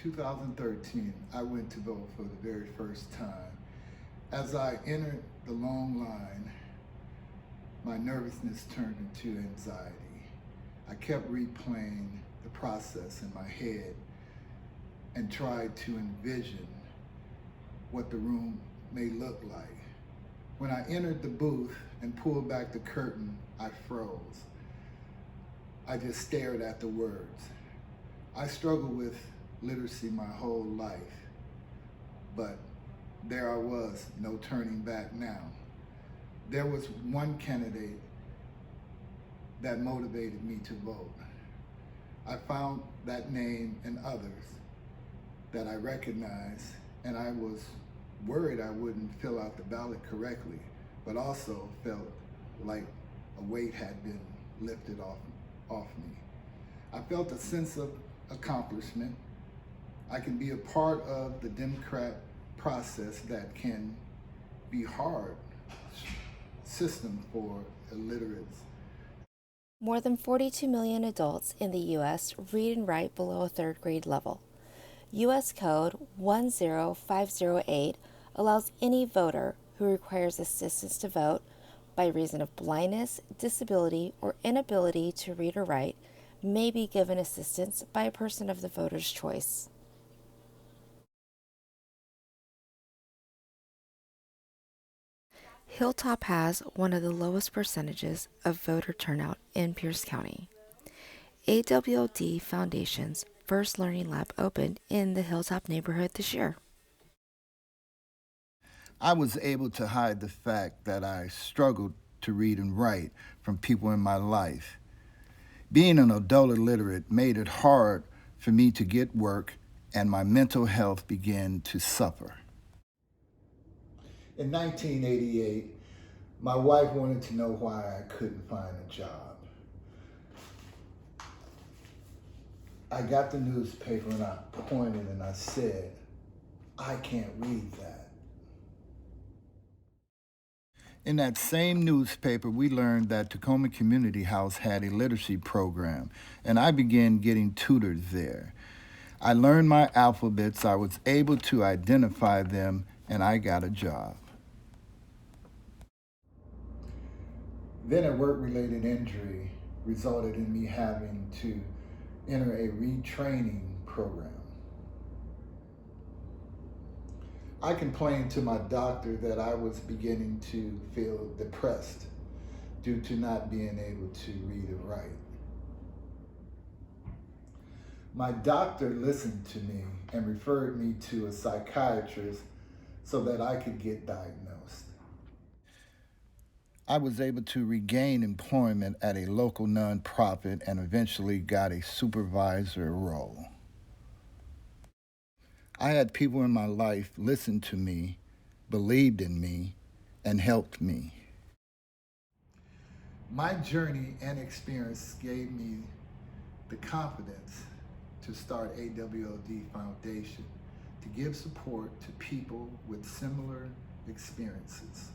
2013, I went to vote for the very first time. As I entered the long line, my nervousness turned into anxiety. I kept replaying the process in my head and tried to envision what the room may look like. When I entered the booth and pulled back the curtain, I froze. I just stared at the words. I struggled with literacy my whole life, but there I was, no turning back now. There was one candidate that motivated me to vote. I found that name and others that I recognized, and I was worried I wouldn't fill out the ballot correctly, but also felt like a weight had been lifted off me. I felt a sense of accomplishment. I can be a part of the Democrat process that can be hard system for illiterates. More than 42 million adults in the U.S. read and write below a third grade level. U.S. Code 10508 allows any voter who requires assistance to vote by reason of blindness, disability, or inability to read or write may be given assistance by a person of the voter's choice. Hilltop has one of the lowest percentages of voter turnout in Pierce County. AWLD Foundation's first learning lab opened in the Hilltop neighborhood this year. I was able to hide the fact that I struggled to read and write from people in my life. Being an adult illiterate made it hard for me to get work, and my mental health began to suffer. In 1988, my wife wanted to know why I couldn't find a job. I got the newspaper and I pointed and I said, "I can't read that." In that same newspaper, we learned that Tacoma Community House had a literacy program, and I began getting tutored there. I learned my alphabets, I was able to identify them, and I got a job. Then a work-related injury resulted in me having to enter a retraining program. I complained to my doctor that I was beginning to feel depressed due to not being able to read and write. My doctor listened to me and referred me to a psychiatrist so that I could get diagnosed. I was able to regain employment at a local nonprofit and eventually got a supervisor role. I had people in my life listen to me, believed in me, and helped me. My journey and experience gave me the confidence to start AWLD Foundation to give support to people with similar experiences.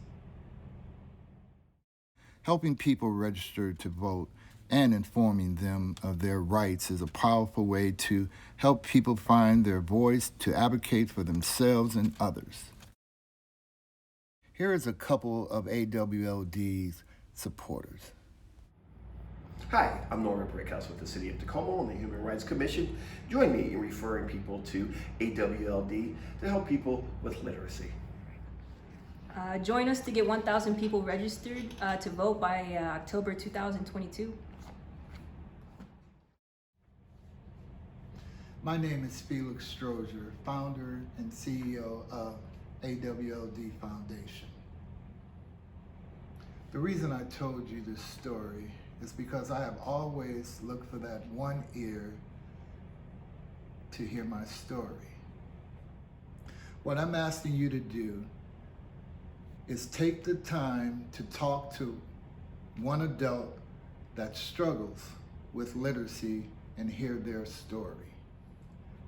Helping people register to vote and informing them of their rights is a powerful way to help people find their voice to advocate for themselves and others. Here is a couple of AWLD's supporters. Hi, I'm Norman Brickhouse with the City of Tacoma and the Human Rights Commission. Join me in referring people to AWLD to help people with literacy. Join us to get 1,000 people registered to vote by October 2022. My name is Felix Strozier, founder and CEO of AWLD Foundation. The reason I told you this story is because I have always looked for that one ear to hear my story. What I'm asking you to do is take the time to talk to one adult that struggles with literacy and hear their story.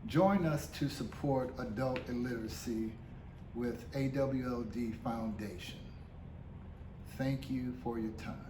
Join us to support adult illiteracy with AWLD Foundation. Thank you for your time.